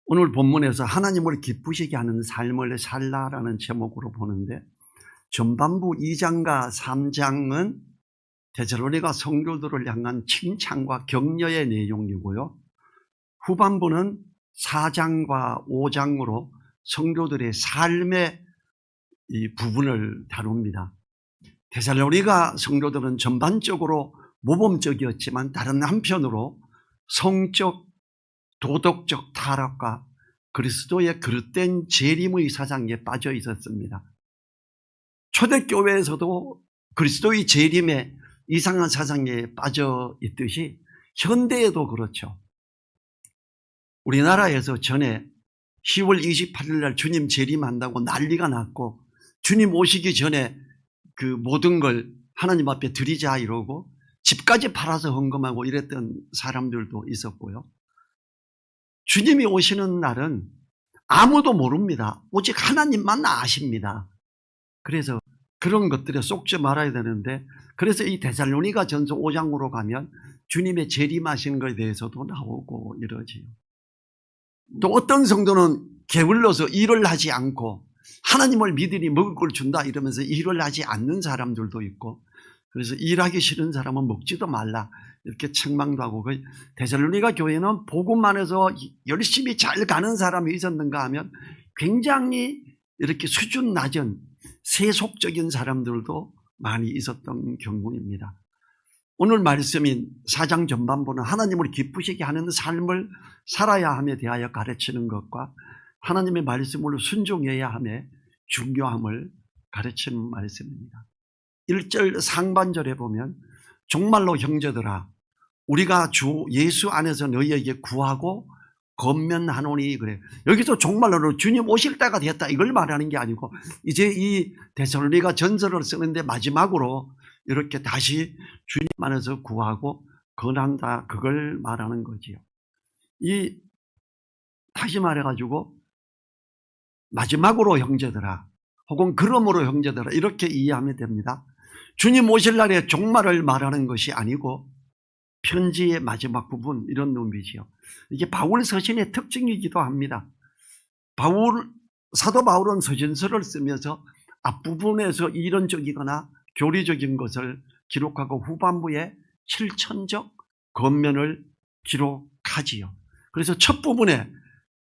오늘 본문에서 하나님을 기쁘시게 하는 삶을 살라라는 제목으로 보는데, 전반부 2장과 3장은 데살로니가 성도들을 향한 칭찬과 격려의 내용이고요, 후반부는 4장과 5장으로 성도들의 삶의 이 부분을 다룹니다. 데살로니가 성도들은 전반적으로 모범적이었지만 다른 한편으로 성적, 도덕적 타락과 그리스도의 그릇된 재림의 사상에 빠져 있었습니다. 초대교회에서도 그리스도의 재림에 이상한 사상에 빠져 있듯이 현대에도 그렇죠. 우리나라에서 전에 10월 28일 날 주님 재림한다고 난리가 났고, 주님 오시기 전에 그 모든 걸 하나님 앞에 드리자 이러고 집까지 팔아서 헌금하고 이랬던 사람들도 있었고요. 주님이 오시는 날은 아무도 모릅니다. 오직 하나님만 아십니다. 그래서 그런 것들에 속지 말아야 되는데, 그래서 이 데살로니가 전서 5장으로 가면 주님의 재림하시는 것에 대해서도 나오고 이러지요. 또 어떤 성도는 게을러서 일을 하지 않고 하나님을 믿으니 먹을 걸 준다 이러면서 일을 하지 않는 사람들도 있고, 그래서 일하기 싫은 사람은 먹지도 말라 이렇게 책망도 하고, 데살로니가 교회는 복음만 해서 열심히 잘 가는 사람이 있었는가 하면 굉장히 이렇게 수준 낮은 세속적인 사람들도 많이 있었던 경우입니다. 오늘 말씀인 4장 전반부는 하나님을 기쁘시게 하는 삶을 살아야 함에 대하여 가르치는 것과 하나님의 말씀을 순종해야 함의 중요함을 가르치는 말씀입니다. 1절 상반절에 보면 정말로 형제들아 우리가 주 예수 안에서 너희에게 구하고 권면하노니 그래. 여기서 정말로 주님 오실 때가 됐다 이걸 말하는 게 아니고, 이제 이 데살로니가 전서를 쓰는데 마지막으로 이렇게 다시 주님 안에서 구하고 권한다 그걸 말하는 거지요. 이 다시 말해가지고 마지막으로 형제들아 혹은 그러므로 형제들아 이렇게 이해하면 됩니다. 주님 오실 날에 종말을 말하는 것이 아니고 편지의 마지막 부분 이런 의미지요. 이게 바울 서신의 특징이기도 합니다. 사도 바울은 서신서를 쓰면서 앞부분에서 이론적이거나 교리적인 것을 기록하고 후반부에 실천적 권면을 기록하지요. 그래서 첫 부분에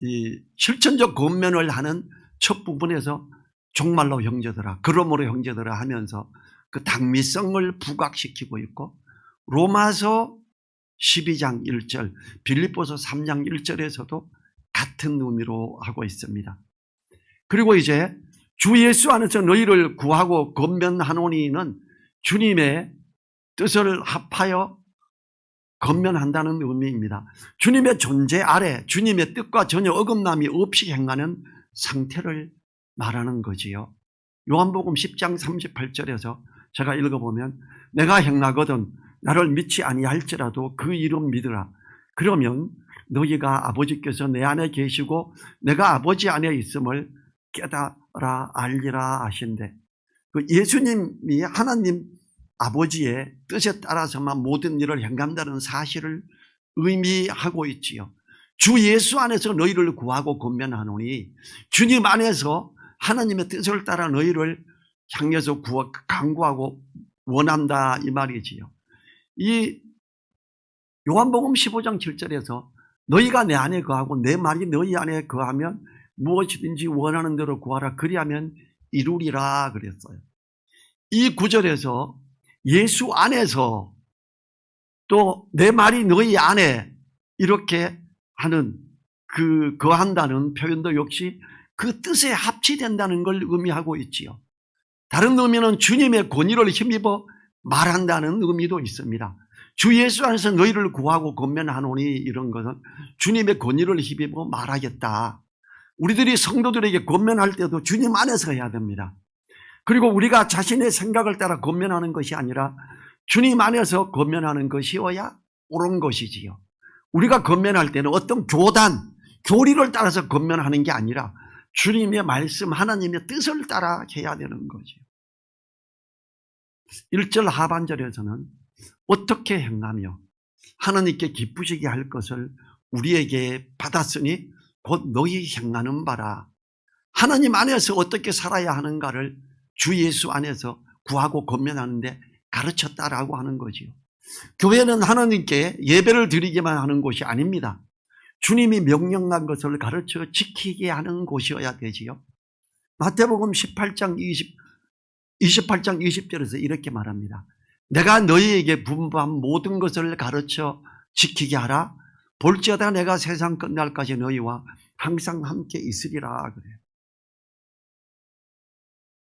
이 실천적 권면을 하는 첫 부분에서 정말로 형제들아 그러므로 형제들아 하면서 그 당미성을 부각시키고 있고, 로마서 12장 1절 빌립보서 3장 1절에서도 같은 의미로 하고 있습니다. 그리고 이제 주 예수 안에서 너희를 구하고 권면하노니는 주님의 뜻을 합하여 권면한다는 의미입니다. 주님의 존재 아래 주님의 뜻과 전혀 어긋남이 없이 행하는 상태를 말하는 거지요. 요한복음 10장 38절에서 제가 읽어보면 내가 행하거든 나를 믿지 아니할지라도 그 이름 믿으라. 그러면 너희가 아버지께서 내 안에 계시고 내가 아버지 안에 있음을 깨달아 알리라 하신대. 그 예수님이 하나님 아버지의 뜻에 따라서만 모든 일을 행한다는 사실을 의미하고 있지요. 주 예수 안에서 너희를 구하고 권면하노니 주님 안에서 하나님의 뜻을 따라 너희를 향해서 간구하고 원한다 이 말이지요. 이 요한복음 15장 7절에서 너희가 내 안에 거하고 내 말이 너희 안에 거하면 무엇이든지 원하는 대로 구하라 그리하면 이루리라 그랬어요. 이 구절에서 예수 안에서 또 내 말이 너희 안에 이렇게 하는 그 거한다는 표현도 역시 그 뜻에 합치된다는 걸 의미하고 있지요. 다른 의미는 주님의 권위를 힘입어 말한다는 의미도 있습니다. 주 예수 안에서 너희를 구하고 권면하노니 이런 것은 주님의 권위를 힘입어 말하겠다. 우리들이 성도들에게 권면할 때도 주님 안에서 해야 됩니다. 그리고 우리가 자신의 생각을 따라 권면하는 것이 아니라 주님 안에서 권면하는 것이어야 옳은 것이지요. 우리가 권면할 때는 어떤 교리를 따라서 권면하는 게 아니라 주님의 말씀, 하나님의 뜻을 따라 해야 되는 거죠. 1절 하반절에서는 어떻게 행하며 하나님께 기쁘시게 할 것을 우리에게 받았으니 곧 너희 행하는 바라. 하나님 안에서 어떻게 살아야 하는가를 주 예수 안에서 구하고 권면하는데 가르쳤다라고 하는 거지요. 교회는 하나님께 예배를 드리기만 하는 곳이 아닙니다. 주님이 명령한 것을 가르쳐 지키게 하는 곳이어야 되지요. 마태복음 28장 20절에서 이렇게 말합니다. 내가 너희에게 분부한 모든 것을 가르쳐 지키게 하라. 볼지어다 내가 세상 끝날까지 너희와 항상 함께 있으리라 그래요.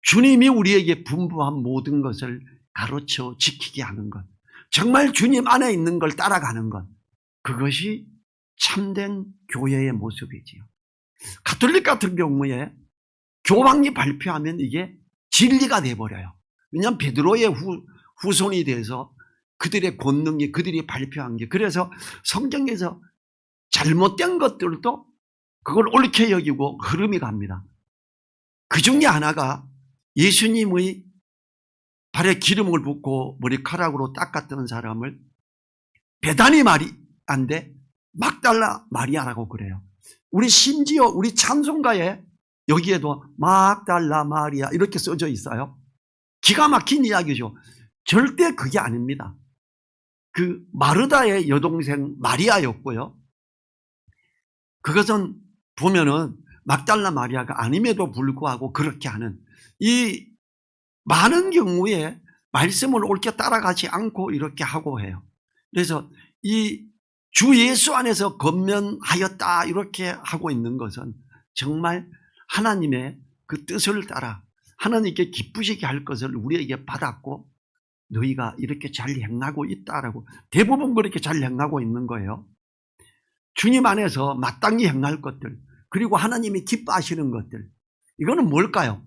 주님이 우리에게 분부한 모든 것을 가르쳐 지키게 하는 것, 정말 주님 안에 있는 걸 따라가는 것, 그것이 참된 교회의 모습이지요. 가톨릭 같은 경우에 교황이 발표하면 이게 진리가 돼버려요. 왜냐하면 베드로의 후손이 돼서 그들의 권능이, 그들이 발표한 게, 그래서 성경에서 잘못된 것들도 그걸 옳게 여기고 흐름이 갑니다. 그 중에 하나가 예수님의 발에 기름을 붓고 머리카락으로 닦았던 사람을 베다니 마리아인데 막달라 마리아라고 그래요. 우리 심지어 우리 찬송가에 여기에도 막달라 마리아 이렇게 써져 있어요. 기가 막힌 이야기죠. 절대 그게 아닙니다. 그 마르다의 여동생 마리아였고요. 그것은 보면은 막달라 마리아가 아님에도 불구하고 그렇게 하는, 이 많은 경우에 말씀을 옳게 따라가지 않고 이렇게 하고 해요. 그래서 이 주 예수 안에서 권면하였다 이렇게 하고 있는 것은 정말 하나님의 그 뜻을 따라 하나님께 기쁘시게 할 것을 우리에게 받았고 너희가 이렇게 잘 행하고 있다라고, 대부분 그렇게 잘 행하고 있는 거예요. 주님 안에서 마땅히 행할 것들, 그리고 하나님이 기뻐하시는 것들, 이거는 뭘까요?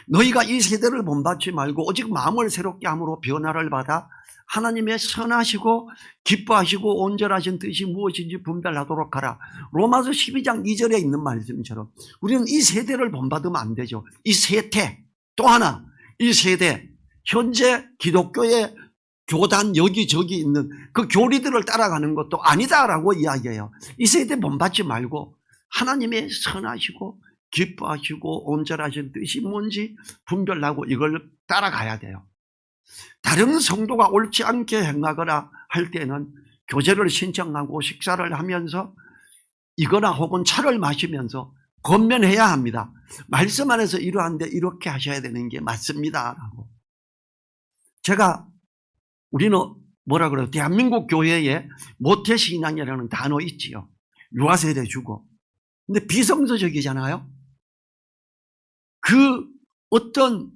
너희가 이 세대를 본받지 말고 오직 마음을 새롭게 함으로 변화를 받아 하나님의 선하시고 기뻐하시고 온전하신 뜻이 무엇인지 분별하도록 하라. 로마서 12장 2절에 있는 말씀처럼 우리는 이 세대를 본받으면 안 되죠. 이 세태, 또 하나 이 세대, 현재 기독교의 교단 여기저기 있는 그 교리들을 따라가는 것도 아니다라고 이야기해요. 이 세대 본받지 말고 하나님의 선하시고 기뻐하시고 온전하신 뜻이 뭔지 분별하고 이걸 따라가야 돼요. 다른 성도가 옳지 않게 행하거나 할 때는 교제를 신청하고 식사를 하면서 이거나 혹은 차를 마시면서 권면해야 합니다. 말씀 안에서 이러한데 이렇게 하셔야 되는 게 맞습니다 라고. 제가 우리는 뭐라 그래요? 대한민국 교회에 모태신앙이라는 단어 있지요. 유아세대 주고. 근데 비성서적이잖아요. 그 어떤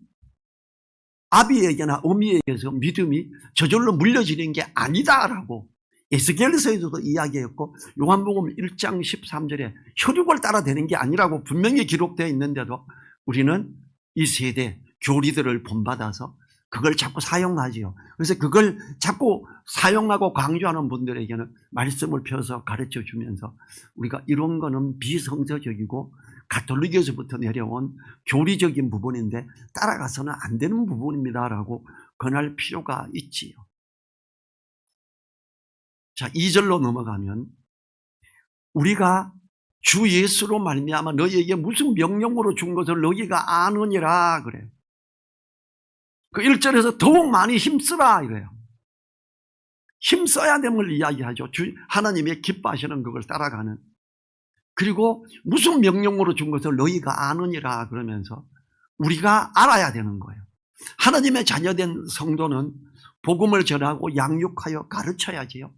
아비에게나 어미에게서 믿음이 저절로 물려지는 게 아니다라고 에스겔서에서도 이야기했고 요한복음 1장 13절에 혈육을 따라 되는 게 아니라고 분명히 기록되어 있는데도 우리는 이 세대 교리들을 본받아서 그걸 자꾸 사용하지요. 그래서 그걸 자꾸 사용하고 강조하는 분들에게는 말씀을 펴서 가르쳐 주면서 우리가 이런 거는 비성서적이고 가톨릭에서부터 내려온 교리적인 부분인데 따라가서는 안 되는 부분입니다라고 권할 필요가 있지요. 자, 2절로 넘어가면 우리가 주 예수로 말미암아 너희에게 무슨 명령으로 준 것을 너희가 아느니라 그래요. 그 1절에서 더욱 많이 힘쓰라 이래요. 힘써야 됨을 이야기하죠. 하나님의 기뻐하시는 그걸 따라가는. 그리고 무슨 명령으로 준 것을 너희가 아느니라 그러면서 우리가 알아야 되는 거예요. 하나님의 자녀된 성도는 복음을 전하고 양육하여 가르쳐야지요.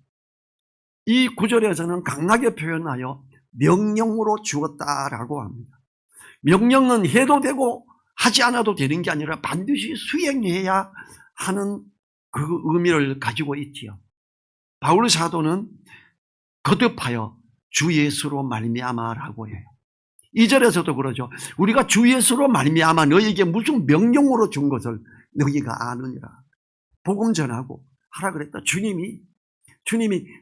이 구절에서는 강하게 표현하여 명령으로 주었다라고 합니다. 명령은 해도 되고 하지 않아도 되는 게 아니라 반드시 수행해야 하는 그 의미를 가지고 있지요. 바울 사도는 거듭하여 주 예수로 말미암아라고 해요. 2절에서도 그러죠. 우리가 주 예수로 말미암아 너희에게 무슨 명령으로 준 것을 너희가 아느니라. 복음 전하고 하라 그랬다. 주님이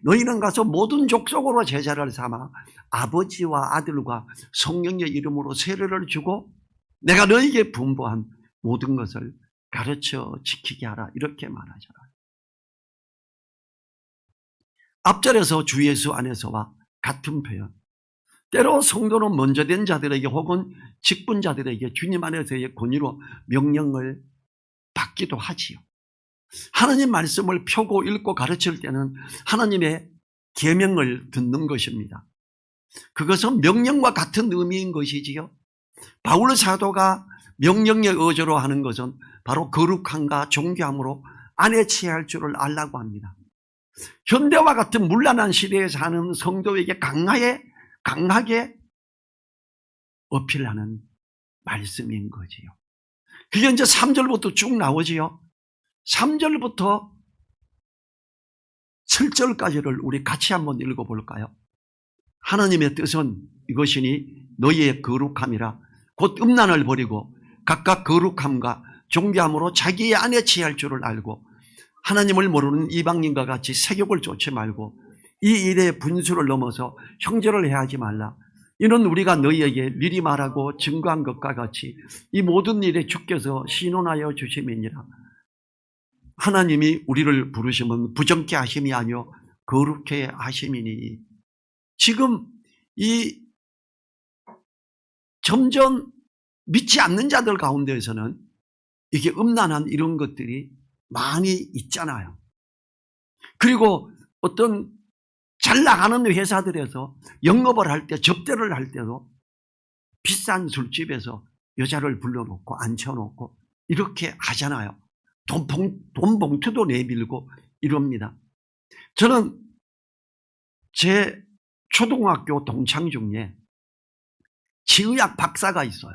너희는 가서 모든 족속으로 제자를 삼아 아버지와 아들과 성령의 이름으로 세례를 주고 내가 너희에게 분부한 모든 것을 가르쳐 지키게 하라. 이렇게 말하잖아. 앞절에서 주 예수 안에서와 같은 표현. 때로 성도는 먼저 된 자들에게 혹은 직분자들에게 주님 안에서의 권위로 명령을 받기도 하지요. 하나님 말씀을 펴고 읽고 가르칠 때는 하나님의 계명을 듣는 것입니다. 그것은 명령과 같은 의미인 것이지요. 바울 사도가 명령의 어조로 하는 것은 바로 거룩함과 존귀함으로 안에 취할 줄을 알라고 합니다. 현대와 같은 문란한 시대에 사는 성도에게 강하게 어필하는 말씀인 거지요. 그게 이제 3절부터 쭉 나오지요. 3절부터 7절까지를 우리 같이 한번 읽어볼까요? 하나님의 뜻은 이것이니 너희의 거룩함이라 곧 음란을 버리고 각각 거룩함과 존귀함으로 자기의 안에 취할 줄을 알고 하나님을 모르는 이방인과 같이 세욕을 쫓지 말고 이 일의 분수를 넘어서 형제를 해하지 말라. 이는 우리가 너희에게 미리 말하고 증거한 것과 같이 이 모든 일에 주께서 신원하여 주심이니라. 하나님이 우리를 부르심은 부정케 하심이 아니요 거룩케 하심이니. 지금 이 점점 믿지 않는 자들 가운데에서는 이게 음란한 이런 것들이 많이 있잖아요. 그리고 어떤 잘 나가는 회사들에서 영업을 할 때, 접대를 할 때도 비싼 술집에서 여자를 불러놓고 앉혀놓고 이렇게 하잖아요. 돈 봉투도 내밀고 이럽니다. 저는 제 초등학교 동창 중에 지의학 박사가 있어요.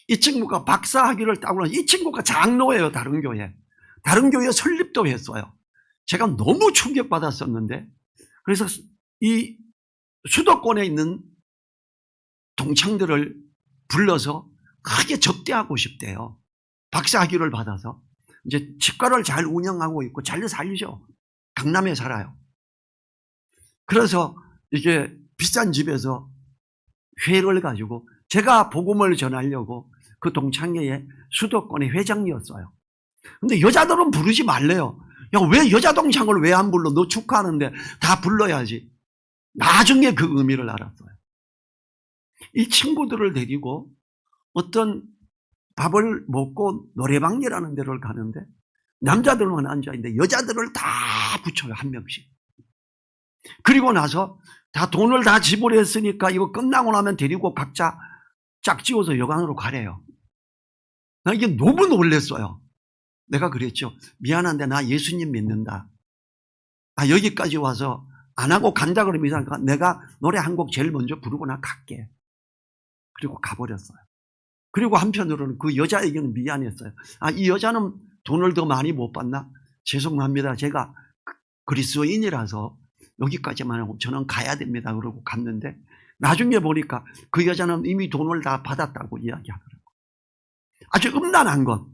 이 친구가 박사 학위를 따고 이 친구가 장로예요. 다른 교회 설립도 했어요. 제가 너무 충격받았었는데, 그래서 이 수도권에 있는 동창들을 불러서 크게 접대하고 싶대요. 박사 학위를 받아서 이제 치과를 잘 운영하고 있고 잘 살죠. 강남에 살아요. 그래서 이게 비싼 집에서 회를 가지고 제가 복음을 전하려고 그 동창회의 수도권의 회장이었어요. 근데 여자들은 부르지 말래요. 야, 왜 여자 동창을 왜 안 불러? 너 축하하는데 다 불러야지. 나중에 그 의미를 알았어요. 이 친구들을 데리고 어떤 밥을 먹고 노래방이라는 데를 가는데 남자들만 앉아있는데 여자들을 다 붙여요. 한 명씩. 그리고 나서 다 돈을 다 지불했으니까 이거 끝나고 나면 데리고 각자 짝지어서 여관으로 가래요. 나 이게 너무 놀랐어요. 내가 그랬죠. 미안한데 나 예수님 믿는다. 여기까지 와서 안 하고 간다 그러면 내가 노래 한 곡 제일 먼저 부르고 나 갈게. 그리고 가버렸어요. 그리고 한편으로는 그 여자에게는 미안했어요. 이 여자는 돈을 더 많이 못 받나? 죄송합니다. 제가 그리스도인이라서 여기까지만 하고 저는 가야 됩니다. 그러고 갔는데 나중에 보니까 그 여자는 이미 돈을 다 받았다고 이야기하더라고요. 아주 음란한 것.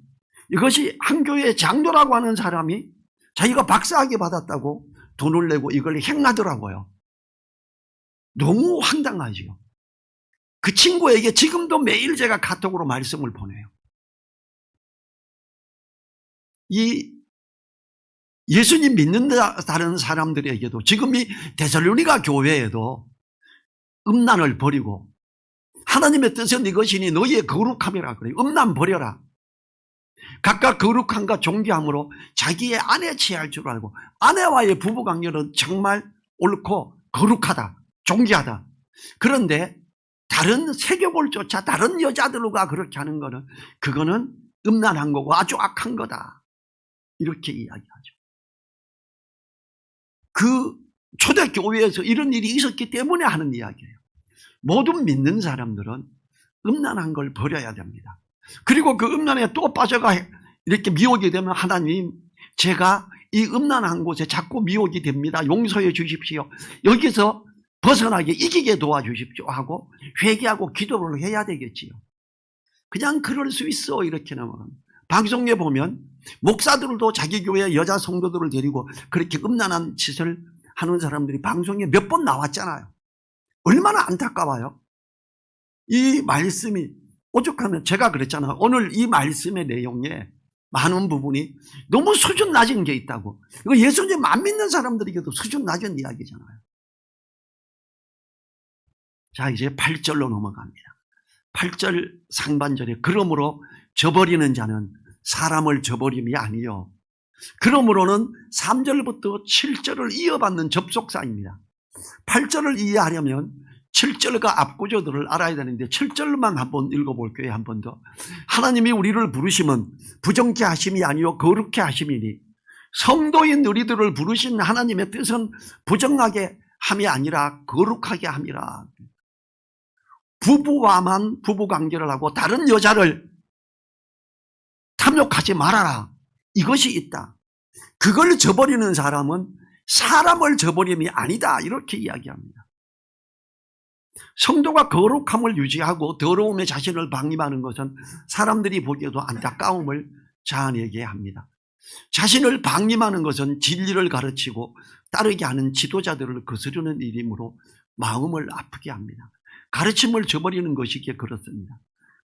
이것이 한 교회의 장로라고 하는 사람이 자기가 박사학위 받았다고 돈을 내고 이걸 행하더라고요. 너무 황당하지요. 그 친구에게 지금도 매일 제가 카톡으로 말씀을 보내요. 이 예수님 믿는다는 사람들에게도 지금 이 데살로니가 교회에도 음란을 버리고 하나님의 뜻은 이것이니 너희의 거룩함이라 그래요. 음란 버려라. 각각 거룩함과 존귀함으로 자기의 안에 취할 줄 알고 아내와의 부부관계는 정말 옳고 거룩하다. 존귀하다. 그런데 다른 세력을 쫓아 다른 여자들과 그렇게 하는 거는 그거는 음란한 거고 아주 악한 거다. 이렇게 이야기하죠. 그 초대교회에서 이런 일이 있었기 때문에 하는 이야기예요. 모든 믿는 사람들은 음란한 걸 버려야 됩니다. 그리고 그 음란에 또 빠져가 이렇게 미혹이 되면 하나님 제가 이 음란한 곳에 자꾸 미혹이 됩니다. 용서해 주십시오. 여기서 벗어나게 이기게 도와주십시오 하고 회개하고 기도를 해야 되겠지요. 그냥 그럴 수 있어 이렇게 나오면 방송에 보면 목사들도 자기 교회 여자 성도들을 데리고 그렇게 음란한 짓을 하는 사람들이 방송에 몇 번 나왔잖아요. 얼마나 안타까워요. 이 말씀이 오죽하면 제가 그랬잖아요. 오늘 이 말씀의 내용에 많은 부분이 너무 수준 낮은 게 있다고. 이거 예수님 안 믿는 사람들에게도 수준 낮은 이야기잖아요. 자, 이제 8절로 넘어갑니다. 8절 상반절에 그러므로 저버리는 자는 사람을 저버림이 아니요. 그러므로는 3절부터 7절을 이어받는 접속사입니다. 8절을 이해하려면 7절과 앞구조들을 알아야 되는데 7절만 한번 읽어볼게요. 한 번 더. 하나님이 우리를 부르시면 부정케 하심이 아니요 거룩케 하심이니 성도인 우리들을 부르신 하나님의 뜻은 부정하게 함이 아니라 거룩하게 함이라. 부부와만 부부관계를 하고 다른 여자를 탐욕하지 말아라. 이것이 있다. 그걸 저버리는 사람은 사람을 저버림이 아니다. 이렇게 이야기합니다. 성도가 거룩함을 유지하고 더러움에 자신을 방임하는 것은 사람들이 보기에도 안타까움을 자아내게 합니다. 자신을 방임하는 것은 진리를 가르치고 따르게 하는 지도자들을 거스르는 일이므로 마음을 아프게 합니다. 가르침을 저버리는 것이기에 그렇습니다.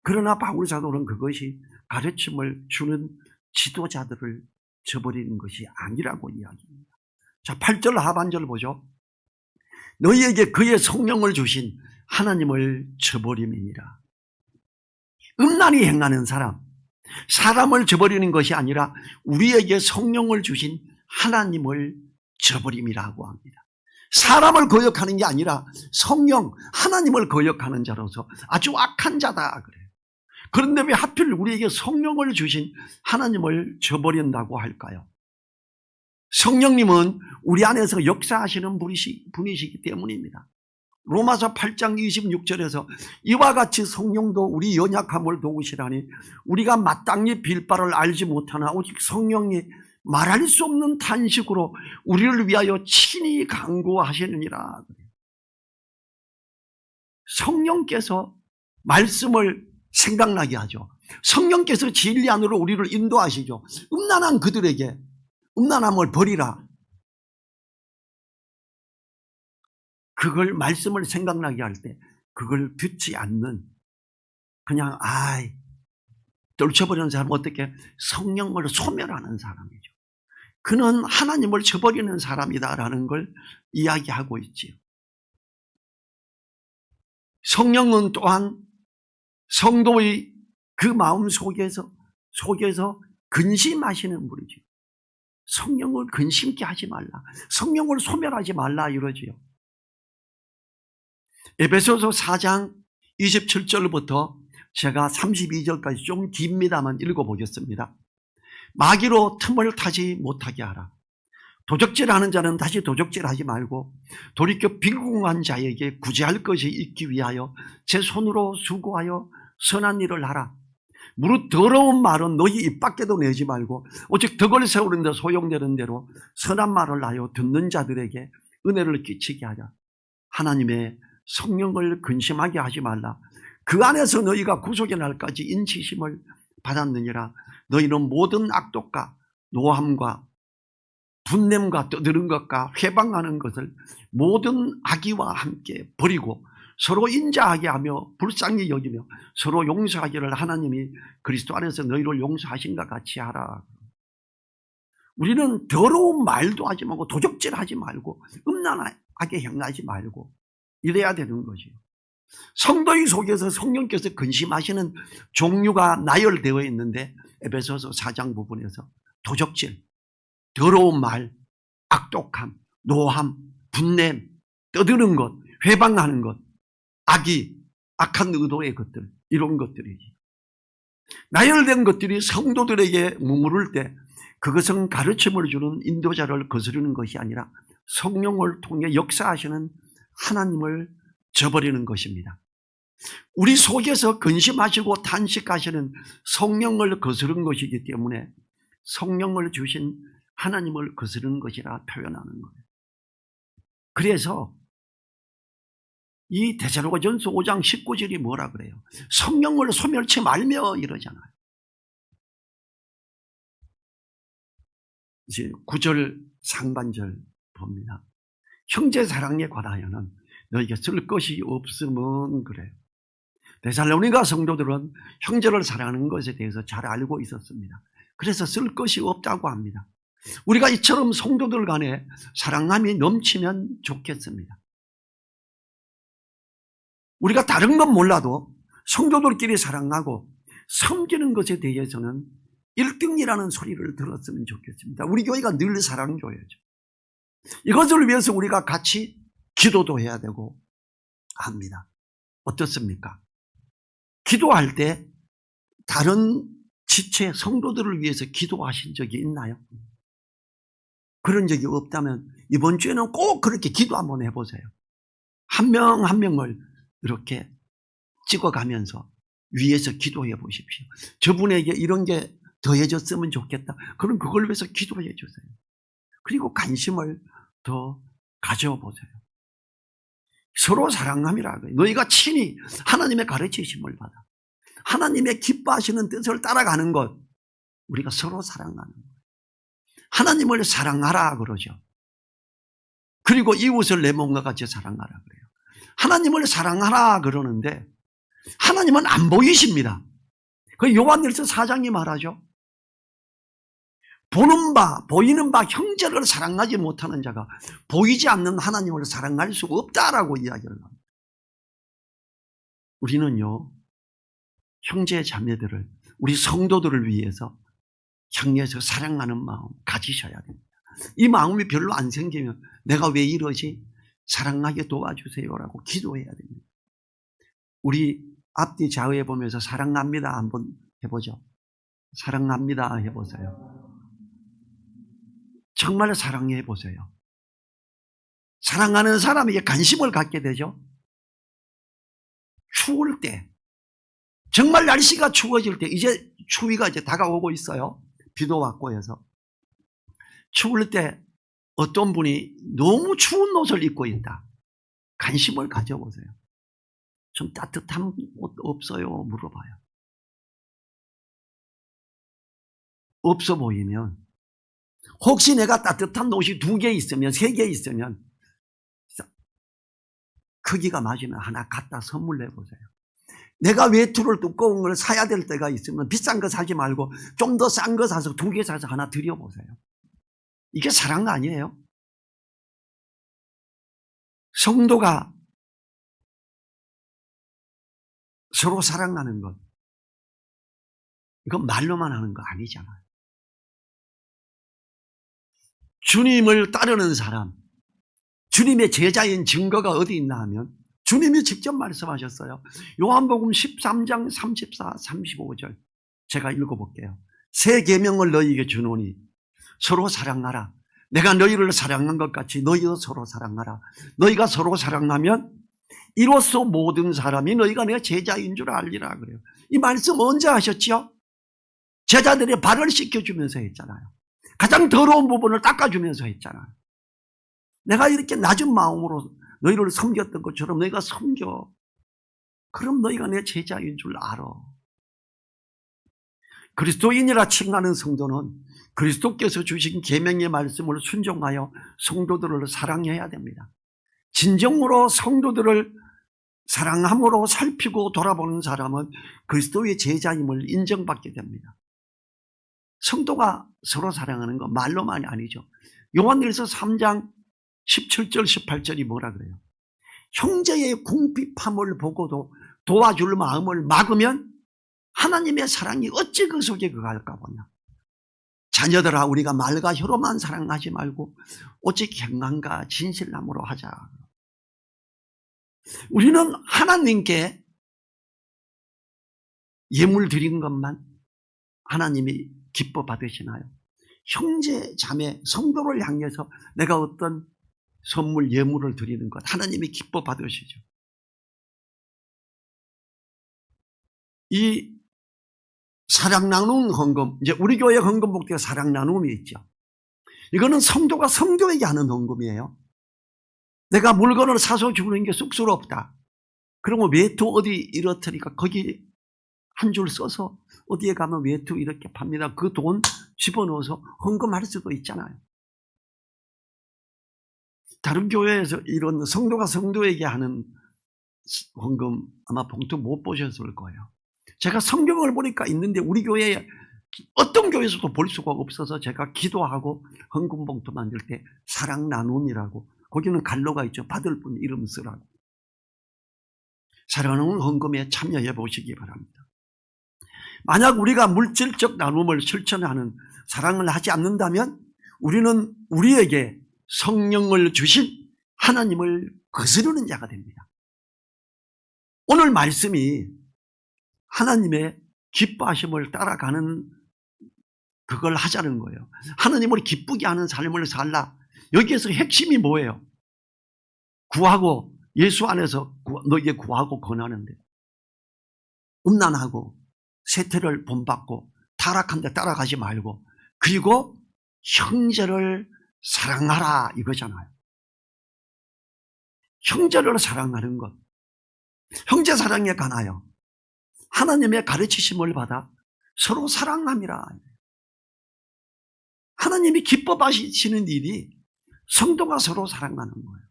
그러나 바울 사도는 그것이 가르침을 주는 지도자들을 저버리는 것이 아니라고 이야기합니다. 자, 8절 하반절 보죠. 너희에게 그의 성령을 주신 하나님을 저버림이니라. 음란히 행하는 사람, 사람을 저버리는 것이 아니라 우리에게 성령을 주신 하나님을 저버림이라고 합니다. 사람을 거역하는 게 아니라 성령, 하나님을 거역하는 자로서 아주 악한 자다 그래요. 그런데 왜 하필 우리에게 성령을 주신 하나님을 저버린다고 할까요? 성령님은 우리 안에서 역사하시는 분이시기 때문입니다. 로마서 8장 26절에서 이와 같이 성령도 우리 연약함을 도우시라니 우리가 마땅히 빌 바를 알지 못하나 오직 성령이 말할 수 없는 탄식으로 우리를 위하여 친히 간구하시느니라. 성령께서 말씀을 생각나게 하죠. 성령께서 진리 안으로 우리를 인도하시죠. 음란한 그들에게 음란함을 버리라. 그걸 말씀을 생각나게 할 때 그걸 듣지 않는 그냥 떨쳐버리는 사람은 어떻게 성령을 소멸하는 사람이죠. 그는 하나님을 저버리는 사람이다라는 걸 이야기하고 있지요. 성령은 또한 성도의 그 마음 속에서 근심하시는 분이죠. 성령을 근심케 하지 말라. 성령을 소멸하지 말라 이러지요. 에베소서 4장 27절부터 제가 32절까지 좀 깁니다만 읽어보겠습니다. 마귀로 틈을 타지 못하게 하라. 도적질하는 자는 다시 도적질하지 말고 돌이켜 빈궁한 자에게 구제할 것이 있기 위하여 제 손으로 수고하여 선한 일을 하라. 무릇 더러운 말은 너희 입 밖에도 내지 말고 오직 덕을 세우는 데 소용되는 대로 선한 말을 하여 듣는 자들에게 은혜를 끼치게 하자. 하나님의 성령을 근심하게 하지 말라. 그 안에서 너희가 구속의 날까지 인치심을 받았느니라. 너희는 모든 악독과 노함과 분냄과 떠드는 것과 회방하는 것을 모든 악의와 함께 버리고 서로 인자하게 하며 불쌍히 여기며 서로 용서하기를 하나님이 그리스도 안에서 너희를 용서하신 것 같이 하라. 우리는 더러운 말도 하지 말고 도적질하지 말고 음란하게 행하지 말고 이래야 되는 거죠. 성도의 속에서 성령께서 근심하시는 종류가 나열되어 있는데 에베소서 4장 부분에서 도적질, 더러운 말, 악독함, 노함, 분냄, 떠드는 것, 회방하는 것, 악의, 악한 의도의 것들, 이런 것들이지. 나열된 것들이 성도들에게 머무를 때 그것은 가르침을 주는 인도자를 거스르는 것이 아니라 성령을 통해 역사하시는 하나님을 저버리는 것입니다. 우리 속에서 근심하시고 탄식하시는 성령을 거스른 것이기 때문에 성령을 주신 하나님을 거스르는 것이라 표현하는 거예요. 그래서 이 데살로니가전서 5장 19절이 뭐라 그래요? 성령을 소멸치 말며 이러잖아요. 이제 9절 상반절 봅니다. 형제 사랑에 관하여는 너희가 쓸 것이 없으면 그래요. 데살로니가 성도들은 형제를 사랑하는 것에 대해서 잘 알고 있었습니다. 그래서 쓸 것이 없다고 합니다. 우리가 이처럼 성도들 간에 사랑함이 넘치면 좋겠습니다. 우리가 다른 건 몰라도 성도들끼리 사랑하고 섬기는 것에 대해서는 1등이라는 소리를 들었으면 좋겠습니다. 우리 교회가 늘 사랑교회죠. 이것을 위해서 우리가 같이 기도도 해야 되고 합니다. 어떻습니까? 기도할 때 다른 지체 성도들을 위해서 기도하신 적이 있나요? 그런 적이 없다면 이번 주에는 꼭 그렇게 기도 한번 해보세요. 한 명 한 명을 이렇게 찍어가면서 위에서 기도해 보십시오. 저분에게 이런 게 더해졌으면 좋겠다. 그럼 그걸 위해서 기도해 주세요. 그리고 관심을 더 가져보세요. 서로 사랑함이라고요. 너희가 친히 하나님의 가르치심을 받아 하나님의 기뻐하시는 뜻을 따라가는 것, 우리가 서로 사랑하는 것. 하나님을 사랑하라 그러죠. 그리고 이웃을 내 몸과 같이 사랑하라 그래요. 하나님을 사랑하라 그러는데 하나님은 안 보이십니다. 그 요한일서 4장이 말하죠. 보이는 바 형제를 사랑하지 못하는 자가 보이지 않는 하나님을 사랑할 수 없다라고 이야기를 합니다. 우리는요, 형제 자매들을, 우리 성도들을 위해서 향해서 사랑하는 마음 가지셔야 됩니다. 이 마음이 별로 안 생기면 내가 왜 이러지? 사랑하게 도와주세요라고 기도해야 됩니다. 우리 앞뒤 좌우에 보면서 사랑합니다 한번 해보죠. 사랑합니다 해보세요. 정말 사랑해 보세요. 사랑하는 사람에게 관심을 갖게 되죠. 추울 때, 정말 날씨가 추워질 때, 이제 추위가 이제 다가오고 있어요. 비도 왔고 해서. 추울 때 어떤 분이 너무 추운 옷을 입고 있다. 관심을 가져보세요. 좀 따뜻한 옷 없어요? 물어봐요. 없어 보이면, 혹시 내가 따뜻한 옷이 2개 있으면, 3개 있으면 크기가 맞으면 하나 갖다 선물해 보세요. 내가 외투를 두꺼운 걸 사야 될 때가 있으면 비싼 거 사지 말고 좀 더 싼 거 사서 2개 사서 하나 드려보세요. 이게 사랑 아니에요? 성도가 서로 사랑하는 것, 이건 말로만 하는 거 아니잖아요. 주님을 따르는 사람, 주님의 제자인 증거가 어디 있나 하면 주님이 직접 말씀하셨어요. 요한복음 13장 34, 35절 제가 읽어볼게요. 새 계명을 너희에게 주노니 서로 사랑하라. 내가 너희를 사랑한 것 같이 너희도 서로 사랑하라. 너희가 서로 사랑하면 이로써 모든 사람이 너희가 내 제자인 줄 알리라 그래요. 이 말씀 언제 하셨죠? 제자들의 발을 씻겨주면서 했잖아요. 가장 더러운 부분을 닦아주면서 했잖아요. 내가 이렇게 낮은 마음으로 너희를 섬겼던 것처럼 너희가 섬겨. 그럼 너희가 내 제자인 줄 알아. 그리스도인이라 칭하는 성도는 그리스도께서 주신 계명의 말씀을 순종하여 성도들을 사랑해야 됩니다. 진정으로 성도들을 사랑함으로 살피고 돌아보는 사람은 그리스도의 제자임을 인정받게 됩니다. 성도가 서로 사랑하는 건 말로만이 아니죠. 요한일서 3장 17절 18절이 뭐라 그래요? 형제의 궁핍함을 보고도 도와줄 마음을 막으면 하나님의 사랑이 어찌 그 속에 그갈까 보냐. 자녀들아, 우리가 말과 혀로만 사랑하지 말고 오직 행함과 진실함으로 하자. 우리는 하나님께 예물 드린 것만 하나님이 기뻐 받으시나요? 형제, 자매, 성도를 향해서 내가 어떤 선물, 예물을 드리는 것 하나님이 기뻐 받으시죠. 이 사랑 나누는 헌금, 이제 우리 교회 헌금 목적에 사랑 나눔이 있죠. 이거는 성도가 성도에게 하는 헌금이에요. 내가 물건을 사서 주는 게 쑥스럽다. 그러면 외투 어디 이렇다니까 거기 한 줄 써서 어디에 가면 외투 이렇게 팝니다. 그 돈 집어넣어서 헌금할 수도 있잖아요. 다른 교회에서 이런 성도가 성도에게 하는 헌금 아마 봉투 못 보셨을 거예요. 제가 성경을 보니까 있는데 우리 교회에 어떤 교회에서도 볼 수가 없어서 제가 기도하고 헌금 봉투 만들 때 사랑 나눔이라고, 거기는 갈로가 있죠. 받을 분 이름 쓰라고. 사랑하는 헌금에 참여해 보시기 바랍니다. 만약 우리가 물질적 나눔을 실천하는 사랑을 하지 않는다면 우리는 우리에게 성령을 주신 하나님을 거스르는 자가 됩니다. 오늘 말씀이 하나님의 기뻐하심을 따라가는 그걸 하자는 거예요. 하나님을 기쁘게 하는 삶을 살라. 여기에서 핵심이 뭐예요? 구하고 예수 안에서 너에게 구하고 권하는데 음란하고 세태를 본받고 타락한 데 따라가지 말고 그리고 형제를 사랑하라 이거잖아요. 형제를 사랑하는 것. 형제 사랑에 관하여 하나님의 가르치심을 받아 서로 사랑함이라. 하나님이 기뻐하시는 일이 성도가 서로 사랑하는 거예요.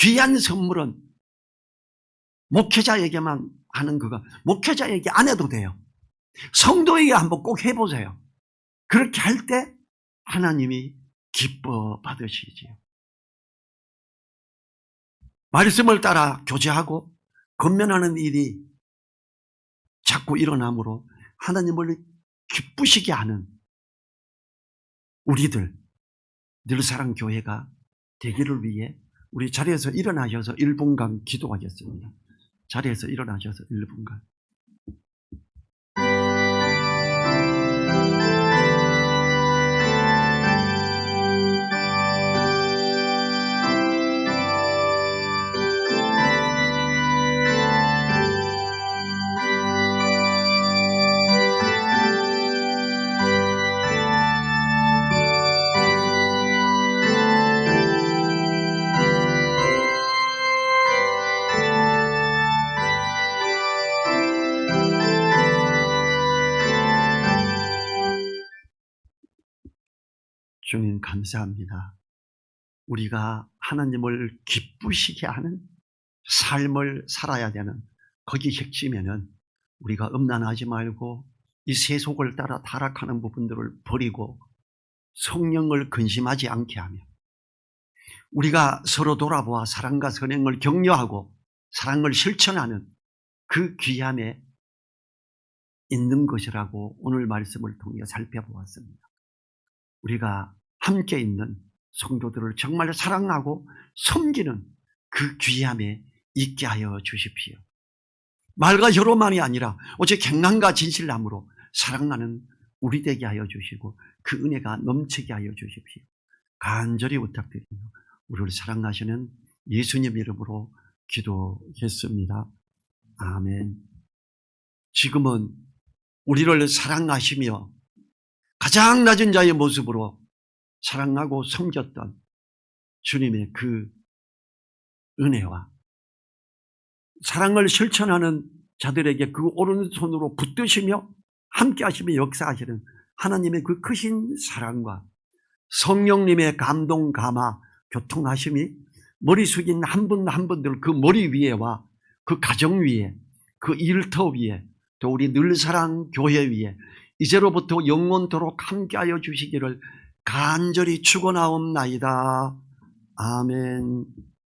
귀한 선물은 목회자에게만 하는 그거, 목회자에게 안 해도 돼요. 성도에게 한번 꼭 해보세요. 그렇게 할 때 하나님이 기뻐 받으시지요. 말씀을 따라 교제하고 권면하는 일이 자꾸 일어나므로 하나님을 기쁘시게 하는 우리들 늘사랑교회가 되기를 위해 우리 자리에서 일어나셔서 1분간 기도하겠습니다. 자리에서 일어나셔서 1분간. 주님 감사합니다. 우리가 하나님을 기쁘시게 하는 삶을 살아야 되는 거기 핵심에는 우리가 음란하지 말고 이 세속을 따라 타락하는 부분들을 버리고 성령을 근심하지 않게 하며 우리가 서로 돌아보아 사랑과 선행을 격려하고 사랑을 실천하는 그 귀함에 있는 것이라고 오늘 말씀을 통해 살펴보았습니다. 우리가 함께 있는 성도들을 정말 사랑하고 섬기는 그 귀함에 있게 하여 주십시오. 말과 혀로만이 아니라 오직 행함과 진실함으로 사랑하는 우리 되게 하여 주시고 그 은혜가 넘치게 하여 주십시오. 간절히 부탁드립니다. 우리를 사랑하시는 예수님 이름으로 기도했습니다. 아멘. 지금은 우리를 사랑하시며 가장 낮은 자의 모습으로 사랑하고 섬겼던 주님의 그 은혜와 사랑을 실천하는 자들에게 그 오른손으로 붙드시며 함께 하시며 역사하시는 하나님의 그 크신 사랑과 성령님의 감동, 감화, 교통하심이 머리 숙인 한 분 한 분들 그 머리 위에와 그 가정 위에 그 일터 위에 또 우리 늘사랑 교회 위에 이제로부터 영원토록 함께하여 주시기를 간절히 축원하옵나이다. 아멘.